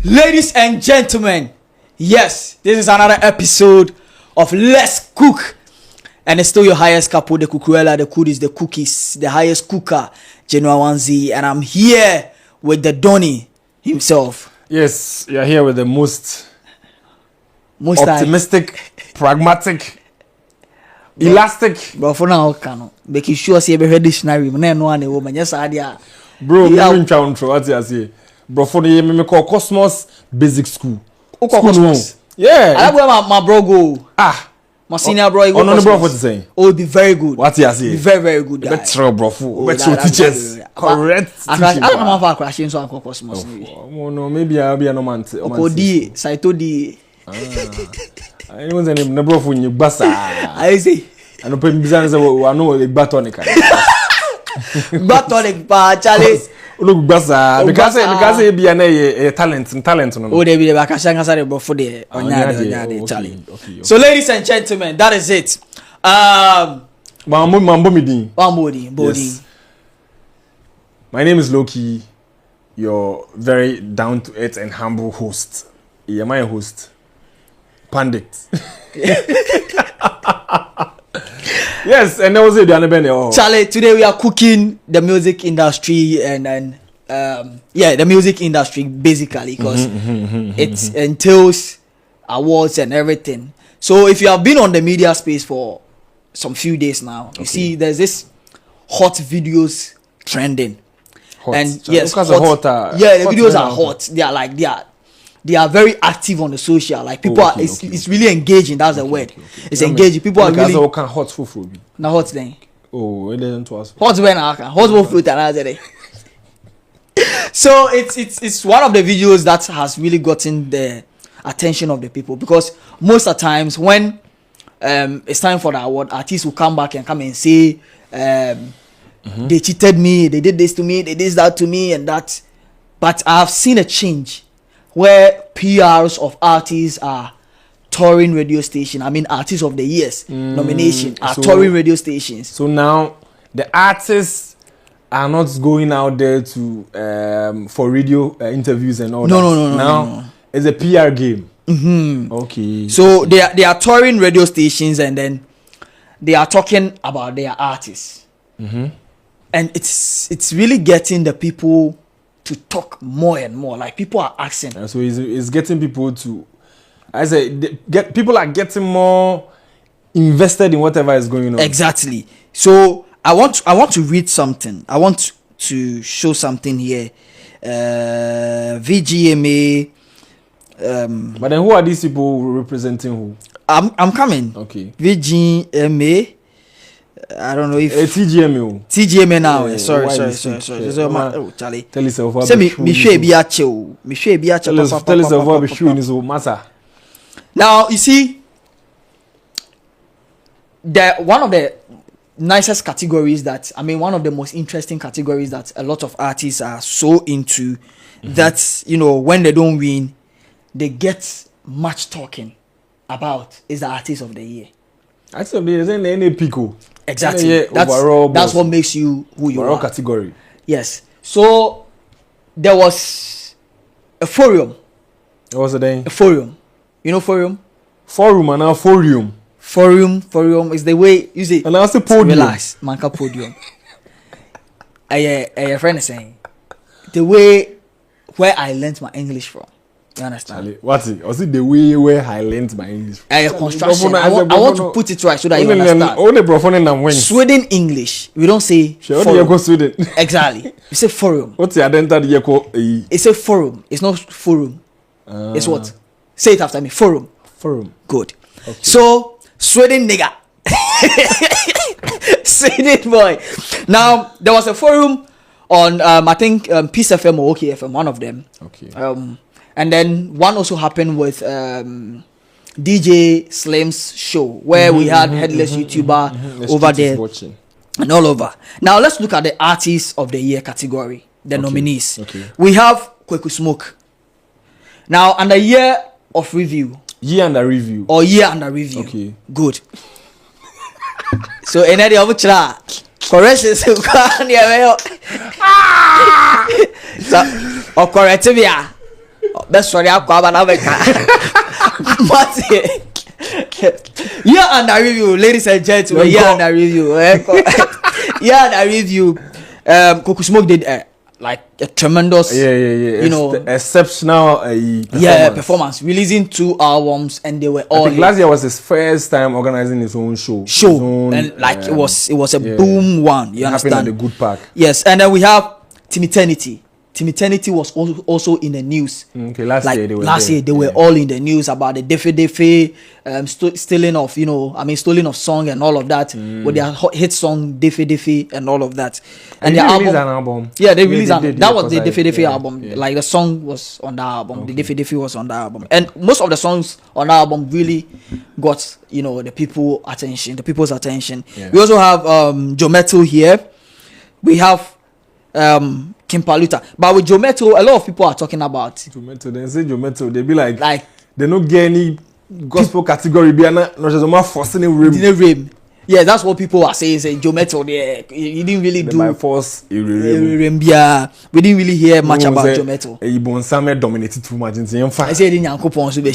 Ladies and gentlemen, yes, this is another episode of Let's Cook. And it's still your highest couple, the Cucurella, the Cookies, the Cookies, the highest cooker, Genoa 1Z. And I'm here with the Donny himself. Yes, you're here with the most optimistic, pragmatic, elastic. Bro, for now, can making sure see every dictionary. Woman, yes, idea. Bro, what you say? Bro, for the me call Cosmos Basic School. Cosmos. Yeah. I like where my bro go. My senior bro. Oh no, bro, what you saying? Oh, it'll be very good. What you say? Be very, very good. Better, bro. Better teachers. Correct. I don't know if I crashing so I call Cosmos. Oh no, maybe I'll be a no man. Okodi, Saito D. I don't know the bro for you basa. I say. I don't pay business. I know the batonic. Batonic, but Charlie. Look, basa because be a talent. Oh, they be the bakasha say bro for the Charlie. So, ladies and gentlemen, that is it. Yes. My name is Loki, your very down to earth and humble host. Am I a host? Pandit. Yes, and that was it. Charlie, today we are cooking the music industry and the music industry basically because it entails awards and everything. So if you have been on the media space for some few days now, you see there's this hot videos trending. Hot. And So yes, the videos are hot. They are very active on the social. Like people it's really engaging. That's the word. It's engaging. People are really hot food. Now hot then. Oh, it didn't to us. Hot when hot fruit and other. So it's one of the videos that has really gotten the attention of the people because most of the times when it's time for the award, artists will come back and come and say they cheated me, they did this to me, they did that to me and that. But I've seen a change where PRs of artists are touring radio station. I mean, artists of the years nomination are touring radio stations. So now the artists are not going out there to for radio interviews and all that. No. Now it's a PR game. Okay. So they are touring radio stations and then they are talking about their artists. And it's really getting the people to talk more and more. Like people are asking. And so it's getting people to, I say, people are getting more invested in whatever is going on. Exactly. So I want to read something. I want to show something here. VGMA. But then who are these people representing who? I'm coming. Okay. VGMA. I don't know if TGMA. TGMA now. Sorry. Oh, Charlie. Tell yourself what. Say me share be a chill. Tell yourself what be showing is matter. Now you see, one of the nicest categories one of the most interesting categories that a lot of artists are so into that when they don't win, they get much talking about is the artist of the year. Artist of the year is any pico. Exactly. That's what makes you who you overall are. Category. Yes. So there was a forum. What was it then? A forum. You know forum? Forum and now forum. Forum is the way you say. And also podium. Relax, manka podium. A friend is saying the way where I learned my English from. You understand? Charlie, what's it? Was it the way where I learned my English? Construction. I want to put it right so that you understand. Sweden English. We don't say forum. Sweden. Exactly. We say forum. What's the identity? It's a forum. It's not forum. It's what? Say it after me. Forum. Good. Okay. So Sweden nigga. Sweden boy. Now there was a forum on I think Peace FM or OK FM, one of them. Okay. And then one also happened with DJ Slim's show where we had headless YouTuber over there watching. And all over. Now let's look at the artists of the year category, the nominees. Okay. We have Kweku Smoke. Now under year of review. Year under review. Or year under review. Okay. Good. So any of correction so correct Best sorry, I'm coming America. Yeah, and I review, ladies and gentlemen. Yeah, and I review. Yeah, and I review. Coco Smoke did like a tremendous, you know, exceptional performance. Releasing 2 albums, and they were all. I think last year was his first time organizing his own show. And like it was a boom one. You understand? Happened at the Good Park. Yes, and then we have Tim Eternity. Tim Eternity was also in the news. Okay, last year they were all in the news about the Defe stealing of, you know, stolen of song and all of that, with their hit song Defe and all of that. And they released an album. Yeah, they released that was the Defe album. Yeah. Like the song was on the album. Okay. The Defe was on the album, and most of the songs on the album really got, you know, the people's attention. Yeah. We also have Jometo here. We have King Paluta, but with Jometo, a lot of people are talking about Jometo. They say Jometo, they be like they don't get any gospel category. Be not just more forcing rim. Yeah, that's what people are saying. Say Jometo, he didn't really do by force rim. Yeah, we didn't really hear much about Jometo. Ibon Same dominated too much. I said in Yankopon so be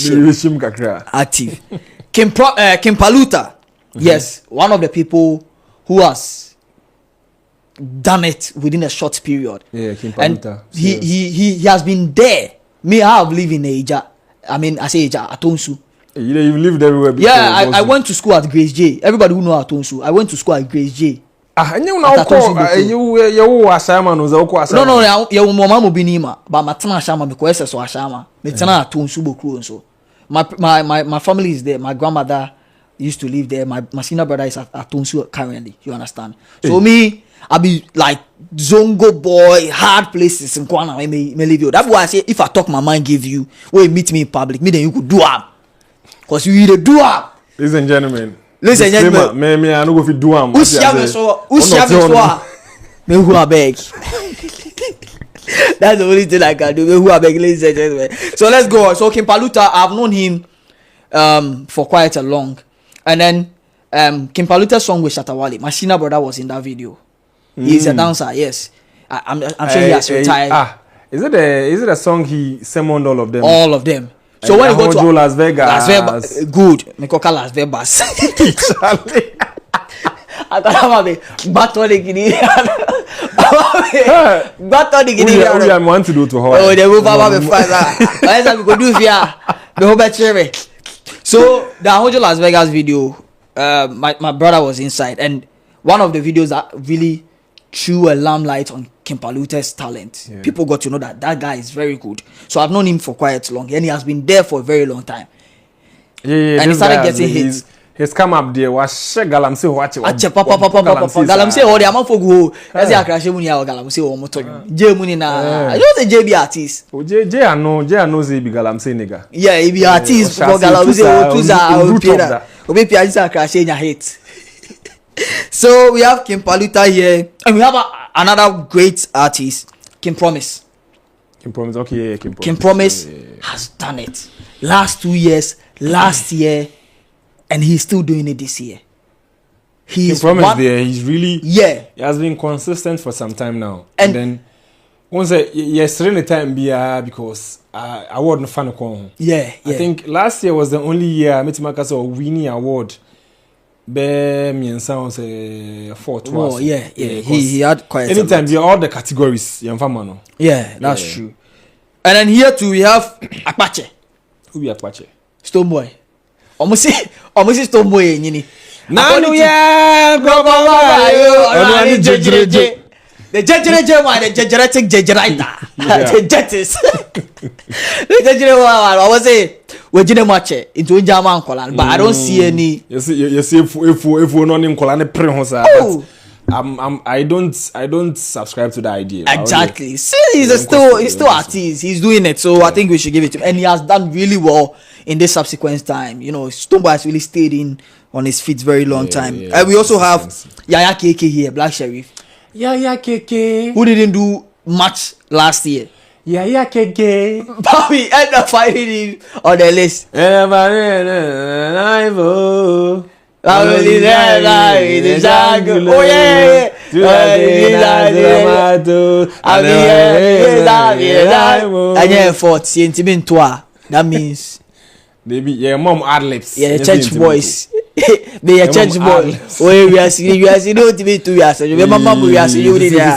active. King Paluta, yes, one of the people who has done it within a short period. Yeah, King Paluta. And he has been there. Me, I have lived in Eja. I say Eja, Atonsu. You lived everywhere. Yeah, I went to school at Grace J. Everybody who know Atonsu, I went to school at Grace J. And you know, you Ashama knows Oko. No, you mama binima, but matana Ashama because so Ashama. Metana Atonsu Boku so. My family is there. My grandmother used to live there. My senior brother is at Atonsu currently. You understand? So me, I be like Zongo boy, hard places in Kwana. I may leave you. That's why I say if I talk my mind, give you. When you meet me in public, me then you could do up. Cause you either do up. Ladies and gentlemen. Me I no go fit do am. Usiame so. Me who are beg. That's the only thing I can do. Me who are beg, ladies and gentlemen. So let's go. So King Paluta, I've known him for quite a long, and then King Paluta's song with Shatawale, my senior brother was in that video. He's a dancer, yes. I'm sure he has retired. Is it a song he summoned all of them? All of them. So when you go to Las Vegas, good. Me call Las Vegas. I thought about me. Bato de Guinea. Bato de Guinea. We want to do to Hawaii. Oh, they move about me fast. Why is that we go do here? Me hope cherry. So the Ahojo Las Vegas video, my brother was inside, and one of the videos that really threw a lamplight on King Paluta's talent. Yeah. People got to know that guy is very good. So I've known him for quite long, and he has been there for a very long time. Yeah. And he started getting hits. He's come up there. Was Galamse watch it. Galamse or the amount for go. As I crash muni or Galamse or motor. J Muni na. I know the JB artist. J I know they be Galamse nigga. Yeah, he be artist for Galamse or Tuza or Pira. Obe Pia crash in your hit. So we have King Paluta here, and we have another great artist, King Promise. King Promise, okay, yeah, King Promise has done it. Last 2 years, last year, and he's still doing it this year. King Promise there, he's really he has been consistent for some time now. And then once yesterday time because award no fan ko. Yeah. I think last year was the only year Metimakasa or winning award. Me sounds fourth. Oh yeah. He had quite. Anytime you all the categories, yeah, that's true. And then here too we have Apache. Who be Apache? Stone Boy. Almost Stone Boy nyini. Nanu ya the judge one, the judgeretic judgeraita. The judges. The judge I was say we didn't match it into German colon, but I don't see any. You see if we not in colon pre I don't subscribe to the idea. Exactly. See, he's still artist. He's doing it, so I think we should give it to him, and he has done really well in this subsequent time. You know, Stomba has really stayed on his feet very long time. And we also have Yaya KK here, Black Sheriff. Yaya KK, who didn't do much last year. Yaya KK, but we end up finding him on the list. yeah, 40 intimate that means maybe yeah, mom ad libs. Yeah, church boys. They are church boys. Oh, we are seeing no TV 2 years. You mama we are seeing you there.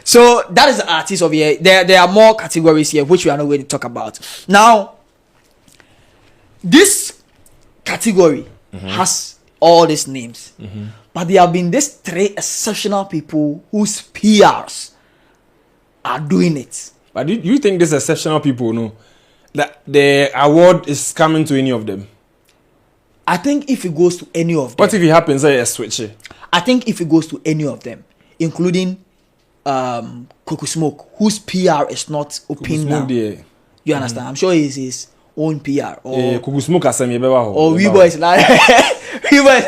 So that is the artist of here. There are more categories here which we are not going to talk about. Now, this category has all these names. But there have been these 3 exceptional people whose PRs are doing it. But do you think these exceptional people know that the award is coming to any of them? I think if it goes to any of them. What if it happens a switch? I think if it goes to any of them, including Coco Smoke, whose PR is not open now. You understand? I'm sure it's his own PR. Or Coco Smoke or we boys like we boys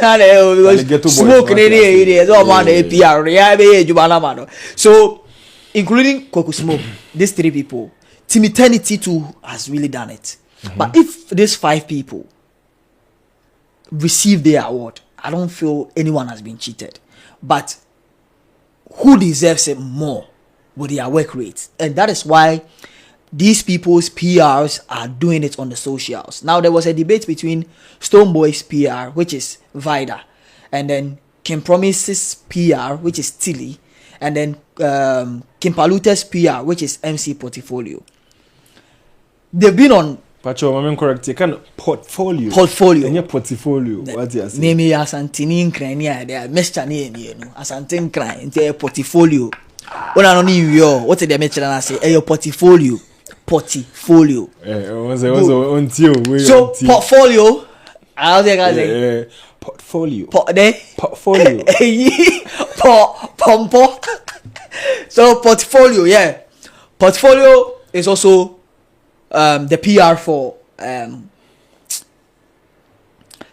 because smoke in the no man PR. So including Coco Smoke, these 3 people, Timiternity too has really done it. But if these 5 people receive their award, I don't feel anyone has been cheated. But who deserves it more with their work rates? And that is why these people's PRs are doing it on the socials. Now, there was a debate between Stoneboy's PR, which is Vida, and then Kim Promise's PR, which is Tilly, and then Kim Paluta's PR, which is MC Portfolio. They've been on Pacho, I'm correct. You can portfolio. And your portfolio. What you say? Name Asantini Crania, they are Mr. Name, Asantin Cry, into a portfolio. When I don't need you, what did they mention? I say, your portfolio. Portfolio. So, portfolio. I'll say, portfolio. Portfolio. So, portfolio, yeah. Portfolio is also the PR for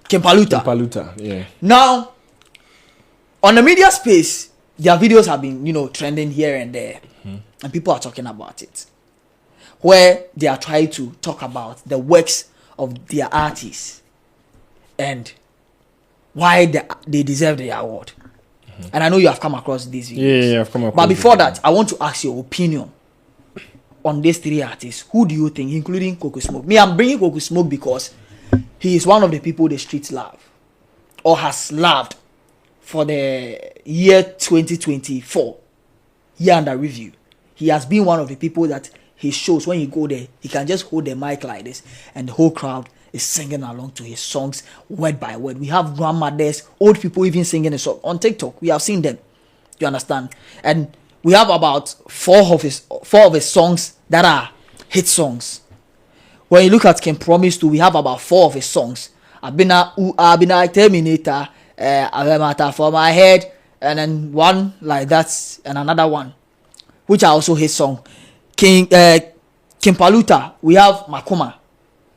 Kimpaluta, yeah. Now, on the media space, their videos have been, trending here and there, and people are talking about it, where they are trying to talk about the works of their artists and why they deserve the award. And I know you have come across these videos. Yeah, I've come across. But before that, I want to ask your opinion on these 3 artists. Who do you think, including Coco Smoke? Me, I'm bringing Coco Smoke because he is one of the people the streets love, or has loved, for the year 2024, year under review. He has been one of the people that he shows when you go there, he can just hold the mic like this, and the whole crowd is singing along to his songs word by word. We have grandmothers, old people even singing a song on TikTok. We have seen them. You understand? And we have about 4 of his songs that are hit songs. When you look at Kim Promise too, we have about 4 of his songs. Abina Terminator, a matter for my head, and then one like that, and another one, which are also his song. Kim Paluta, we have Makoma,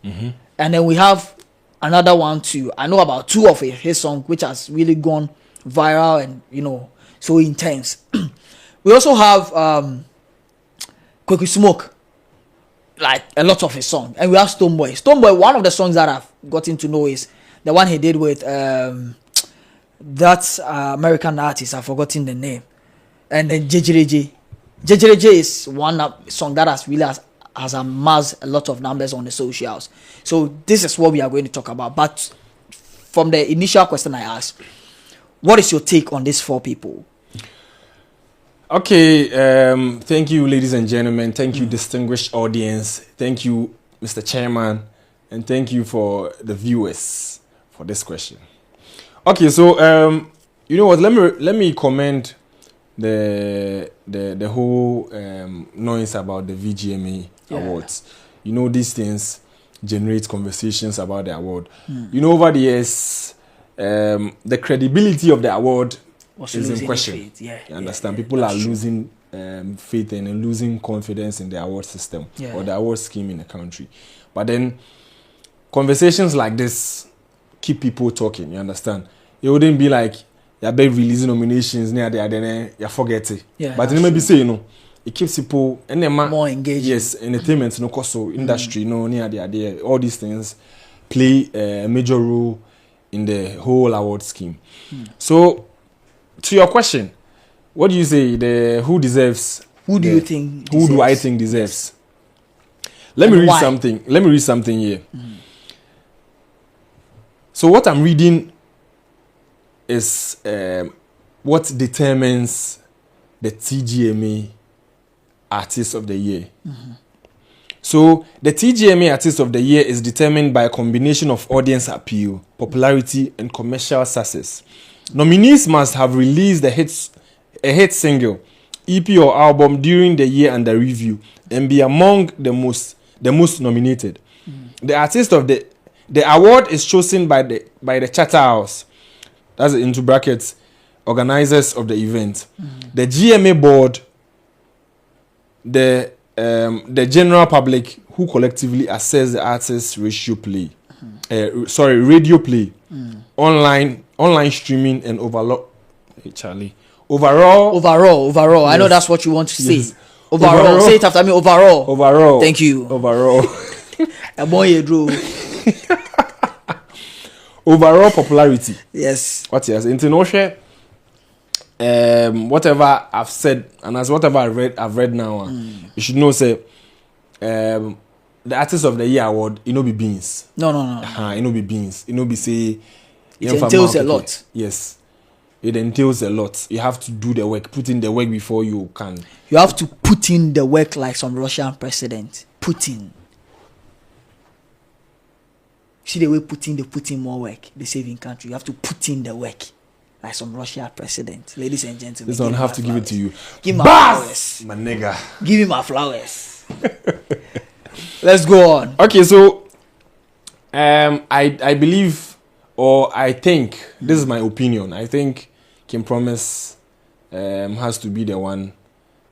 and then we have another one too. I know about 2 of his songs, which has really gone viral and so intense. We also have Coco Smoke, like a lot of his songs, and we have Stoneboy. Stoneboy, one of the songs that I've gotten to know is the one he did with that American artist. I've forgotten the name, and then JJJ. JJJ is one song that has amassed a lot of numbers on the socials. So this is what we are going to talk about. But from the initial question I asked, what is your take on these 4 people? Okay, thank you, ladies and gentlemen. Thank you, distinguished audience. Thank you, Mr. Chairman, and thank you for the viewers for this question. Okay, so you know what? Let me commend the whole noise about the VGMA awards. These things generate conversations about the award. Over the years, the credibility of the award is in question. You understand? People are losing faith and losing confidence in the award system or the award scheme in the country. But then conversations like this keep people talking. You understand? It wouldn't be like you're releasing nominations near the then you forget it. But it may be say it keeps people and then more engaged. Yes, entertainment, so industry, near the idea. All these things play a major role in the whole award scheme. So, to your question, what do you say? Who deserves Who do you think? Who do I think deserves? Let me read something. Let me read something here. So what I'm reading is what determines the TGMA Artist of the Year. So the TGMA Artist of the Year is determined by a combination of audience appeal, popularity, and commercial success. Nominees must have released a hit single, EP or album during the year under review and be among the most nominated. The artist of the award is chosen by the Charterhouse, that's into brackets, organizers of the event, the GMA board, the general public who collectively assess the artist's radio play, online streaming and overall. Hey Charlie, overall. Yes. I know that's what you want to say. Yes. Overall, say it after me. Overall. Thank you. Overall. A boy, Drew. Overall popularity. Yes. What yes? International. Whatever I've said and as whatever I've read now, you should know say the Artist of the Year award, it no be beans. No. It no be beans. It no be say. It entails a lot. Yes. It entails a lot. You have to do the work, put in the work before you can. You have to put in the work like some Russian president. Putin. See the way Putin, they put in more work. They save in country. You have to put in the work like some Russian president. Ladies and gentlemen. This one have to give it to you. Give me my flowers. My nigga. Give me my flowers. Let's go on. Okay, so I believe or I think, this is my opinion, I think Kim Promise has to be the one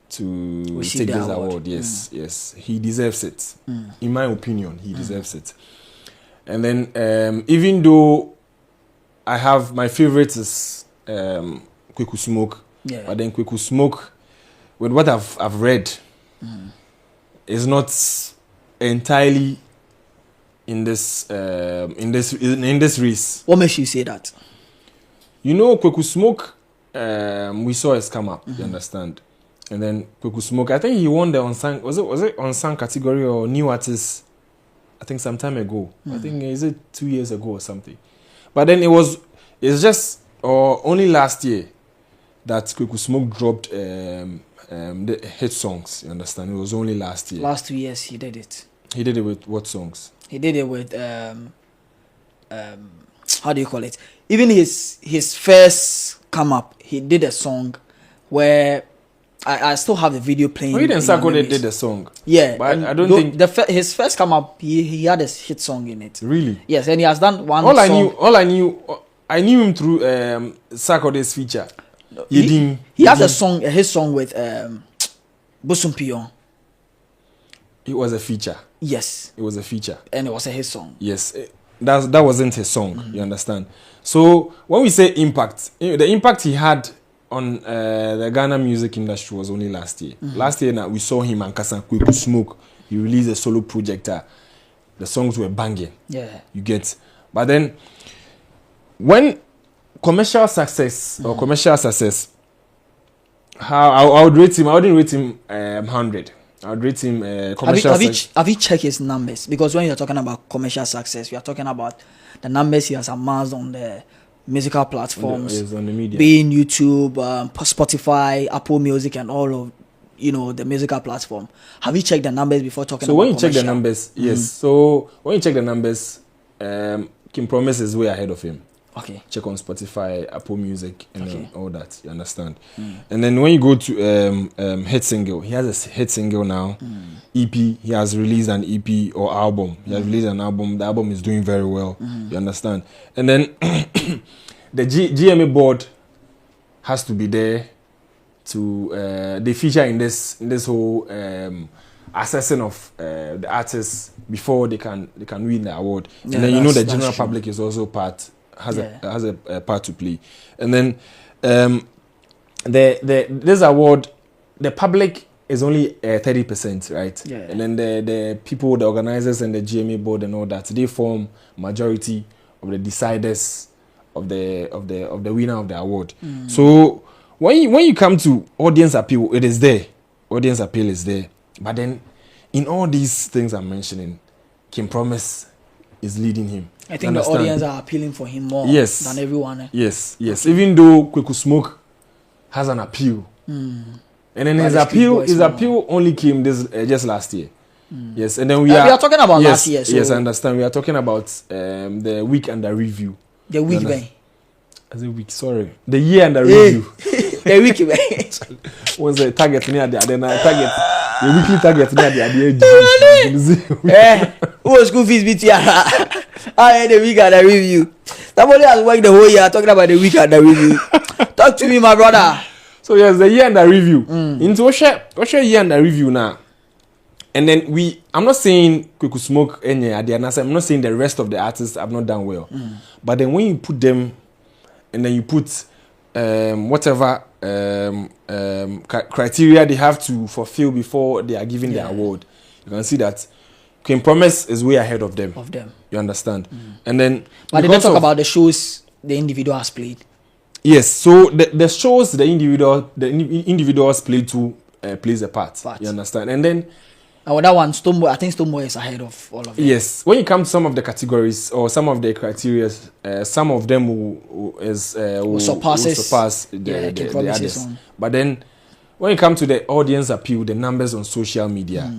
to take this award. Yes. He deserves it. In my opinion, he deserves it. And then even though I have my favorite is Kweku Smoke, but then Kweku Smoke, with what I've read, is not entirely in this race. What makes you say that? You know, Kweku Smoke, we saw his come up. You understand? And then Kweku Smoke, I think he won the unsung. Was it unsung category or new artist? I think some time ago. I think is it 2 years ago or something. But then it's just only last year that Kweku Smoke dropped the hit songs. You understand? It was only last year. Last 2 years he did it. He did it with what songs? He did it with how do you call it? Even his first come up, he did a song where I still have the video playing. Oh, he didn't Sako did the song. Yeah, but I don't think his first come up, he had a hit song in it. Really? Yes, and he has done one. I knew him through Sakode's feature. He has a hit song with Bosum Pion. It was a feature. Yes, it was a feature, and it was a hit song. Yes, that wasn't his song. You understand? So when we say impact, the impact he had on the Ghana music industry was only last year. Last year, now we saw him and Kasan Kweku Smoke. He released a solo project. The songs were banging. Yeah, you get. But then, when commercial success, how I would rate him. I wouldn't rate him 100. I would rate him commercial success. Have you checked his numbers? Because when you're talking about commercial success, we are talking about the numbers he has amassed on the musical platforms, on the media, being YouTube, Spotify, Apple Music, and all of the musical platform. Have you checked the numbers before talking? So about when you check the numbers, yes. So when you check the numbers, Kim Promise is way ahead of him. Okay. Check on Spotify, Apple Music, and all that. You understand? And then when you go to hit single, he has a hit single now. EP, he has released an EP or album. He has released an album. The album is doing very well. You understand? And then the GMA board has to be there to they feature in this whole assessing of the artists before they can win the award. And then the general public is also has a part to play. And then this award, the public is only 30%, right? Yeah. And then the people, the organizers and the GMA board and all that, they form majority of the deciders of the winner of the award. So when you come to audience appeal, it is there. audience appeal is there. But then, in all these things I'm mentioning, King Promise is leading him. I think the audience are appealing for him more than everyone. Yes. Okay. Even though Kweku Smoke has an appeal. And then his appeal only came this just last year. Yes, and then we are talking about last year. So yes, I understand. We are talking about the week under review. The week, man. As a week, sorry. The year under review. The week, man. What's the target near the target? The weekly target near the who was school fees between I the week under review. Somebody has worked the whole year talking about the week under review. Talk to me, my brother. So yes, the year under review. Into what's your year under review now? And then I'm not saying Kweku Smoke any I'm not saying the rest of the artists have not done well. But then when you put them, and then you put whatever criteria they have to fulfill before they are given the award, you can see that King Promise is way ahead of them. You understand? And then, but they don't talk about the shows the individual has played. Yes, so the shows the individuals play to plays a part. You understand? And then. That one, I think Stonebwoy is ahead of all of them. Yes, when you come to some of the categories or some of the criteria, some of them will surpass the others. But then, when you come to the audience appeal, the numbers on social media,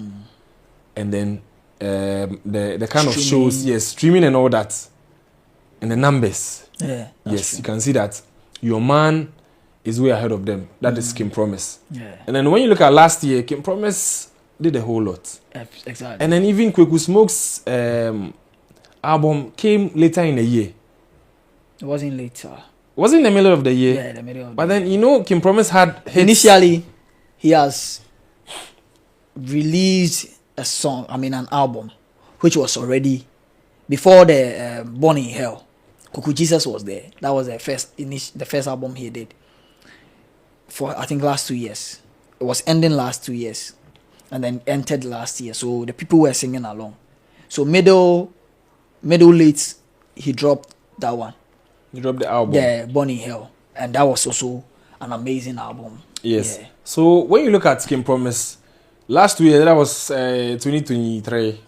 and then the kind of shows, streaming and all that, and the numbers, yes, you can see that your man is way ahead of them. That is King Promise. And then when you look at last year, King Promise did a whole lot. Exactly. And then even Kweku Smoke's album came later in the year. It wasn't later. Was it in the middle of the year? Yeah, the middle of but then, you know, King Promise had hits. Initially, he has released an album, which was already before the Born in Hell. Kuku Jesus was there. That was the first album he did for, I think, last 2 years. It was ending last 2 years. And then entered last year. So the people were singing along. So middle late, he dropped that one. He dropped the album. Yeah, Born in Hell. And that was also an amazing album. Yes. Yeah. So when you look at King Promise, last year, that was 2023.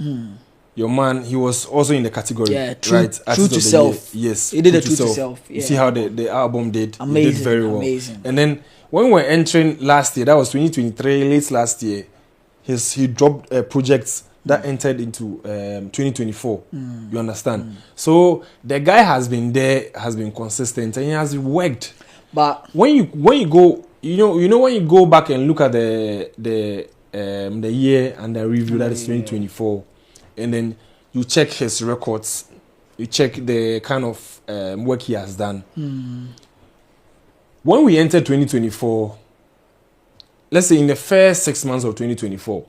Your man, he was also in the category. Yeah, True to Self. Yes. He did a True to Self. Yeah. You see how the album did. Amazing. It did very well. Amazing. And then when we were entering last year, that was 2023, late last year, he dropped projects that entered into 2024. You understand? So the guy has been there, has been consistent, and he has worked. But when you go, you know when you go back and look at the year and the review, that is 2024, and then you check his records, you check the kind of work he has done. When we entered 2024. Let's say in the first 6 months of 2024,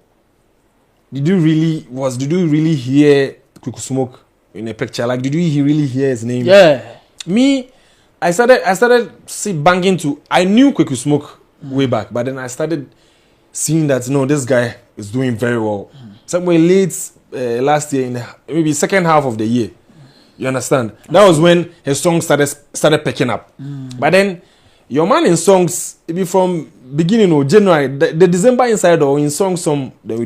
did you really hear Kweku Smoke in a picture? Like, did you really hear his name? Yeah. Me, I started banging to. I knew Kweku Smoke way back, but then I started seeing that this guy is doing very well. Somewhere late last year, in maybe second half of the year. You understand? That was when his songs started picking up. But then your man in songs, maybe from beginning of January, the December inside or in songs, they will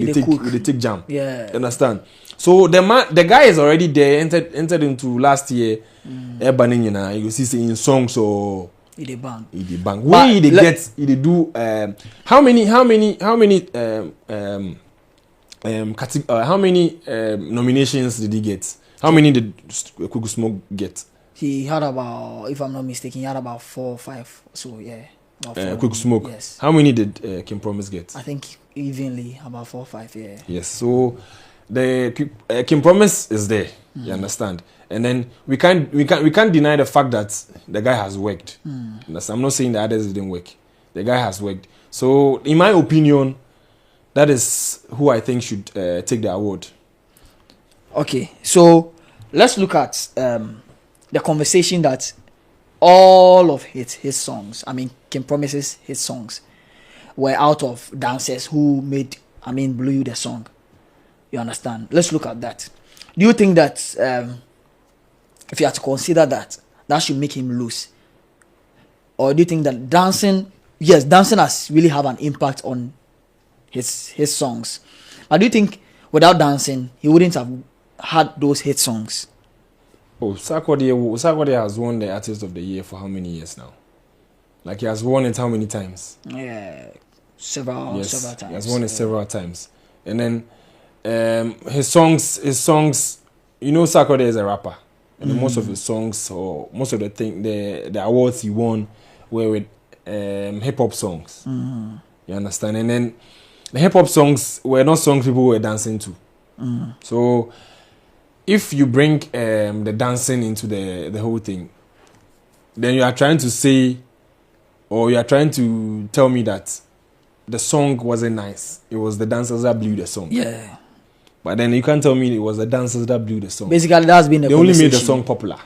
take jam. Yeah. You understand? So the guy is already there, entered into last year. You see in songs or he did bang. Where he get he do how many nominations did he get? How many did Kweku Smoke get? He had about, if I'm not mistaken, he had about 4 or 5. So yeah. Kweku Smoke. Yes. How many did King Promise get? I think evenly about 4 or 5. Yeah. Yes. So the King Promise is there. You understand? And then we can't deny the fact that the guy has worked. I'm not saying the others didn't work. The guy has worked. So in my opinion, that is who I think should take the award. Okay. So let's look at the conversation that all of his songs, King Promise's his songs, were out of dancers who blew the song. You understand? Let's look at that. Do you think that if you have to consider that should make him lose? Or do you think that dancing has really have an impact on his songs. But do you think without dancing he wouldn't have had those hit songs? Oh, Sarkodie has won the Artist of the Year for how many years now? Like he has won it how many times? Yeah, several times. He has won it several times. And then his songs, you know, Sarkodie is a rapper. And then most of his songs or most of the awards he won were with hip hop songs. You understand? And then the hip hop songs were not songs people were dancing to. So if you bring the dancing into the whole thing, then you are trying to say, or you are trying to tell me that the song wasn't nice. It was the dancers that blew the song. Yeah. But then you can't tell me it was the dancers that blew the song. Basically, that's been the They only made the song popular.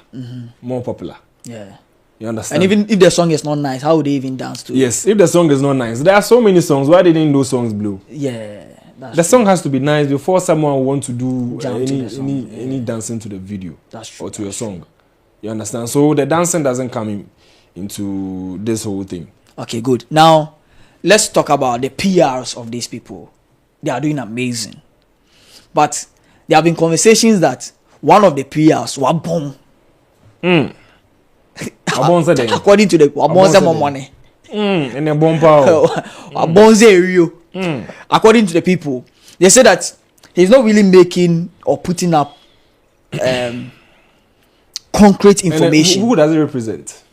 More popular. Yeah. You understand? And even if the song is not nice, how would they even dance to it? Yes, if the song is not nice. There are so many songs. Why didn't those songs blow? Yeah. The song has to be nice before someone want to do Jump to the song, any dancing to the video. That's true. Or to your song. You understand? So the dancing doesn't come into this whole thing. Okay, good. Now, let's talk about the PRs of these people. They are doing amazing. But there have been conversations that one of the PRs were bomb. According to the Wabonze more money. And then bomb power. Wabonze Rio. According to the people, they say that he's not really making or putting up concrete information. Who does it represent?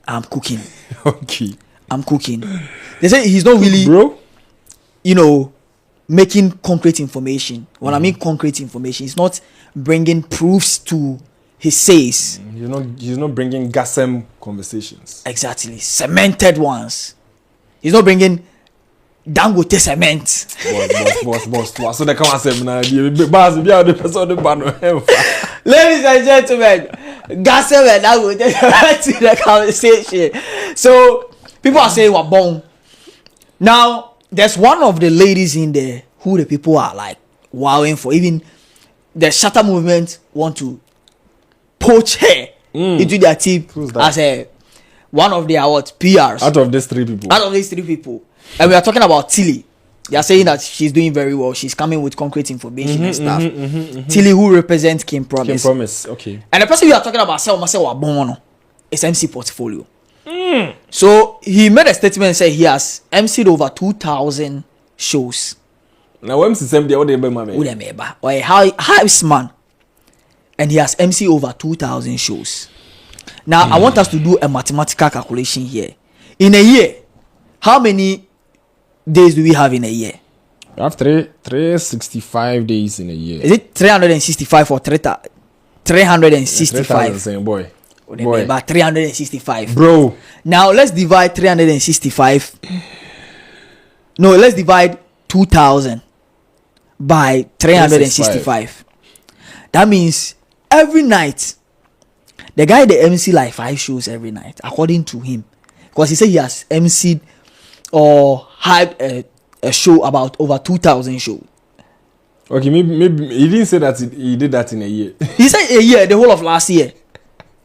I'm cooking. Okay. I'm cooking. They say he's not really, bro, making concrete information. When I mean concrete information, he's not bringing proofs to his says. He's not bringing gasem conversations. Exactly. Cemented ones. He's not bringing Dangote cement. Boss. So they come and say, the person. Ladies and gentlemen, gasem and Dangote to the conversation. So people are saying Wabong. Now, there's one of the ladies in there who the people are like wowing for. Even the Shatter movement want to poach her into their team as one of their PRs. Out of these three people. And we are talking about Tilly. They are saying that she's doing very well. She's coming with concrete information and stuff. Tilly, who represents King Promise. Okay. And the person we are talking about, is MC Portfolio. So he made a statement and said he has MC'd over 2,000 shows. Now MC same day, what they or a house man, and he has MC over 2,000 shows. Now I want us to do a mathematical calculation here. In a year, how many days do we have in a year? We have 365 days in a year. Is it 365 or 365? Same boy. About 365. Bro. Now let's divide 365. No, let's divide 2,000 by 365. That means every night, the guy the MC like 5 shows every night, according to him, because he said he has MC'd or had a show about over 2,000 shows. Okay, maybe he didn't say that he did that in a year. He said a year, the whole of last year.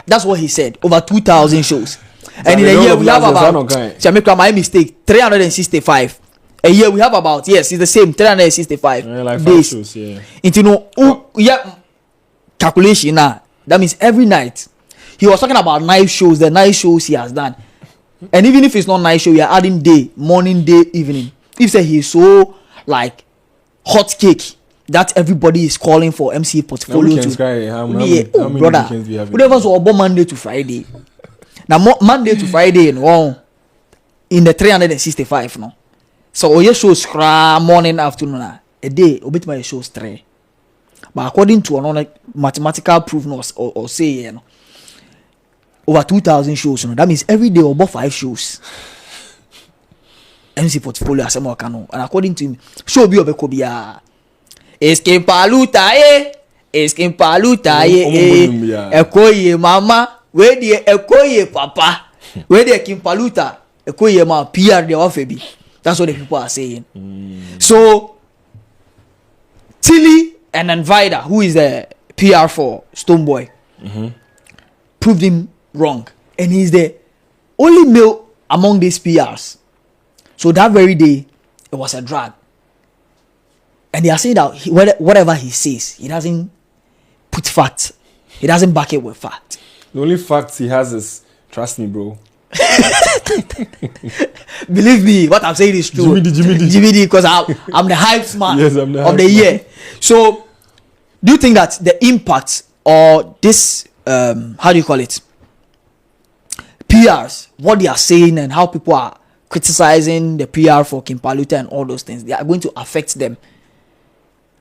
That's what he said. Over 2,000 shows. And in a year we have about, I make my mistake, 365. A year we have about, yes, it's the same, 365 like days. Shows, yeah. Calculation now. That means every night. He was talking about night shows, the night shows he has done. And even if it's not night show, you are adding day, morning, day, evening. If say he's so like hot cake that everybody is calling for MC Portfolio to. How many brother, weekends we have? Whatever so about Monday to Friday. Now Monday to Friday in the 365 no. So your shows morning, afternoon, a day, a bit my shows 3. But according to another mathematical proof or say over 2,000 shows, that means every day about 5 shows. MC Portfolio as a and according to him, show be of a cobia. Eskin paluta eskin paluta ekoye mama, where the ekoye papa, where the King Paluta, ekoye ma PR the ofebi. That's what the people are saying. So Tilly and Vida, who is the PR for Stonebwoy, proved him wrong, and he's the only male among these PRs. So that very day, it was a drag. And they are saying that whatever he says, he doesn't put fact. He doesn't back it with fact. The only fact he has is, trust me, bro. Believe me, what I'm saying is true. Jimmy D, because I'm the hype man yes, I'm the of the year. So, do you think that the impact or this, how do you call it? PRs, what they are saying and how people are criticizing the PR for King Paluta and all those things, they are going to affect them.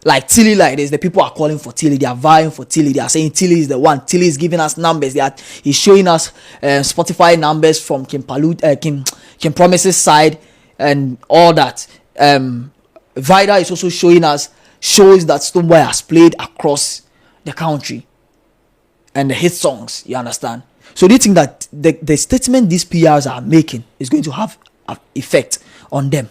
Like Tilly, like this, the people are calling for Tilly, they are vying for Tilly, they are saying Tilly is the one. Tilly is giving us numbers, he's showing us Spotify numbers from King Paluta, King Promise's side and all that. Vida is also showing us shows that Stonebwoy has played across the country and the hit songs, you understand? So do you think that the statement these PRs are making is going to have an effect on them?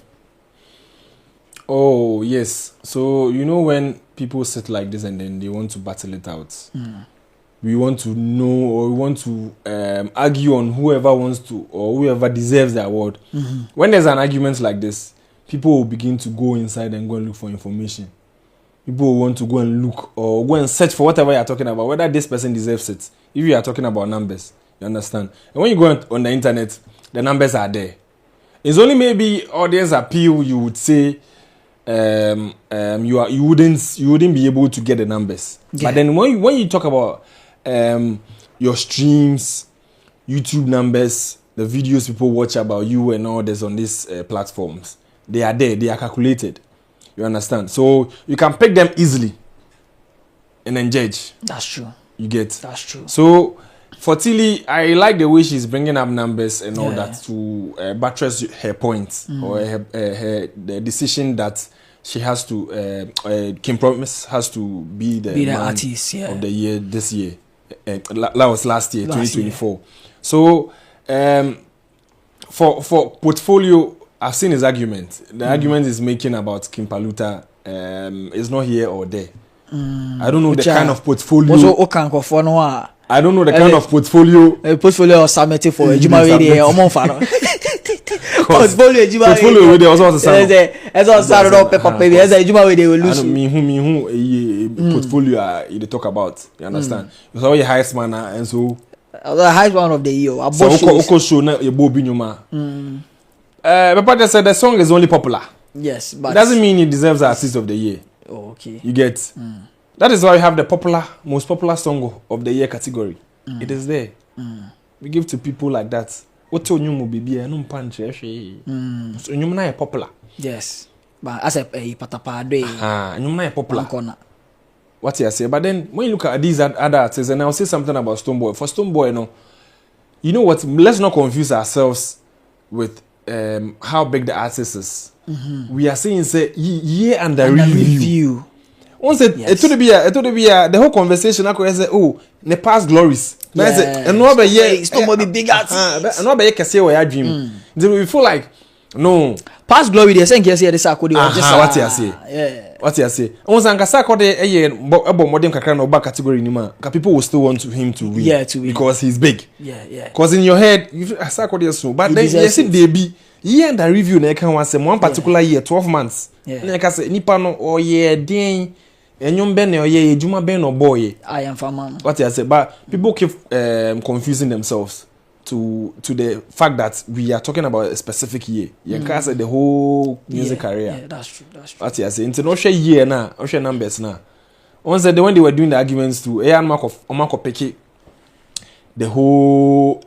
Oh, yes. So, you know, when people sit like this and then they want to battle it out, we want to know, or we want to argue on whoever wants to or whoever deserves the award. When there's an argument like this, people will begin to go inside and go and look for information. People will want to go and look or go and search for whatever you're talking about, whether this person deserves it. If you are talking about numbers, you understand? And when you go on the internet, the numbers are there. It's only maybe audience appeal, you would say, you wouldn't be able to get the numbers. Yeah. But then when you talk about your streams, YouTube numbers, the videos people watch about you and all this on these platforms, they are there, they are calculated. You understand? So you can pick them easily and then judge. That's true. You get? That's true. So for Tilly, I like the way she's bringing up numbers and all that to buttress her point or the decision that she has to, Kim Promise has to be the man artist, of the year this year. That was last year, 2024. Year. So for portfolio, I've seen his argument. The argument is making about King Paluta is not here or there. I don't know the kind of portfolio. I don't know the kind of portfolio. Portfolio or submitted for Ejuma Radio or Monfano. Portfolio Ejuma Radio also has a as also Saturday paper baby as Ejuma Radio will lose. Me who portfolio you talk about. You understand? You saw your highest man and so the highest one of the year. So Oko show na your Bobi Nyuma. But said the song is only popular. Yes, but it doesn't mean it deserves the artist of the year. Oh, okay. You get. That is why we have the most popular song of the year category. It is there. We give to people like that. What you mu baby no punch so you na popular. Yes. But as a patapa day. You na popular. What you say? But then when you look at these other artists, and I'll say something about Stonebwoy. For Stonebwoy, no, you know what? Let's not confuse ourselves with how big the artist is. We are saying say year under review. Once it would be the whole conversation. I say, oh, the past glories. And no, but yeah, Stonebwoy big artist. And no, but you can say what I dream. Then we feel like no past glory. They say this akodi. What you say? Yeah. What you say? Once Ankasa akodi about modern kakra no back category anymore. People will still want him to win. Yeah, to win because he's big. Yeah. Because in your head, you akodi so. But then you see they be. Year and the review na can say one particular year 12 months. Na can say nipa no or year den enyum ben or year ejuma ben or boy. I am farmer. What I say, but people keep confusing themselves to the fact that we are talking about a specific year. You can say the whole music career. Yeah, that's true. What I say, into no share year na, no share numbers na. Once when they were doing the arguments to Mark of Peke, the whole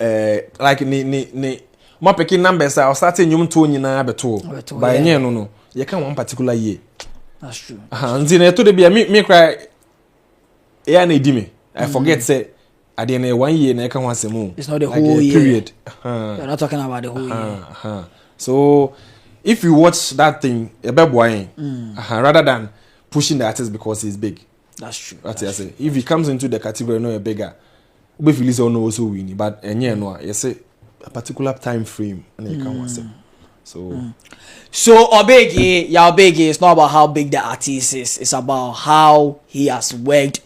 like ne more picking numbers are starting you to nyina beto by no you can one particular year. That's true. Nzina to the be me cry na edime I forget say at the end 1 year na can one semu. It's not the whole year period. You're not talking about the whole year. So if you watch that thing rather than pushing the artist because he's big. That's true. That's I say. If he comes into the category no a bigger we feel is also winning but no you say a particular time frame and you can watch it. So Obegi, it's not about how big the artist is, it's about how he has worked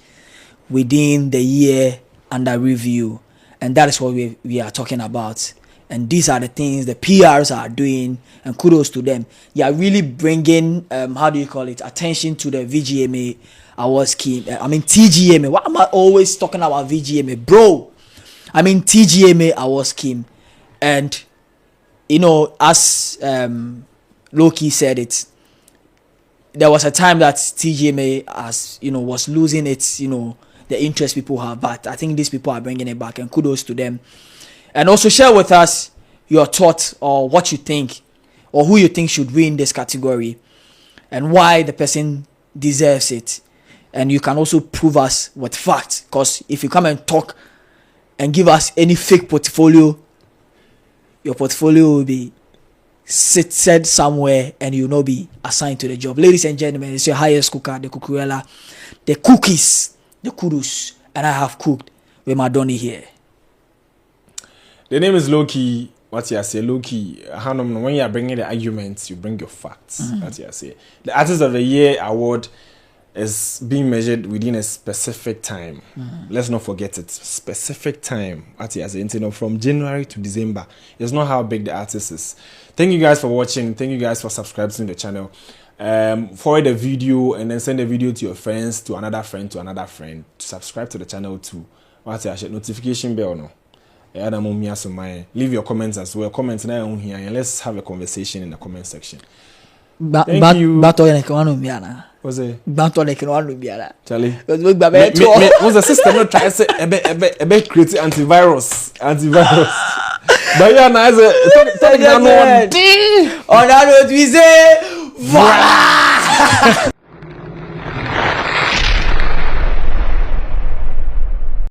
within the year under review, and that is what we are talking about. And these are the things the PRs are doing, and kudos to them. They are really bringing, attention to the VGMA award scheme. TGMA. Why am I always talking about VGMA? Bro, TGMA award scheme. And, as Loki said it, there was a time that TGMA was losing its, the interest people have, but I think these people are bringing it back, and kudos to them. And also share with us your thoughts or what you think or who you think should win this category and why the person deserves it. And you can also prove us with facts, because if you come and talk and give us any fake portfolio, your portfolio will be said somewhere and you will not be assigned to the job. Ladies and gentlemen, it's your highest cooker, the Kukuela, the cookies, the kudos, and I have cooked with my Donny here. The name is Loki. What you say, Loki? When you are bringing the arguments, you bring your facts. What you say. The Artist of the Year award is being measured within a specific time. Let's not forget it. Specific time. What you say, from January to December. It's not how big the artist is. Thank you guys for watching. Thank you guys for subscribing to the channel. Forward the video and then send the video to your friends, to another friend, to subscribe to the channel too. What you say, notification bell no. Leave your comments as well. Comments now here and let's have a conversation in the comment section. Thank you. What's it? Charlie. What's the system not try to create antivirus? But yeah, nice. On that note, we say, voila!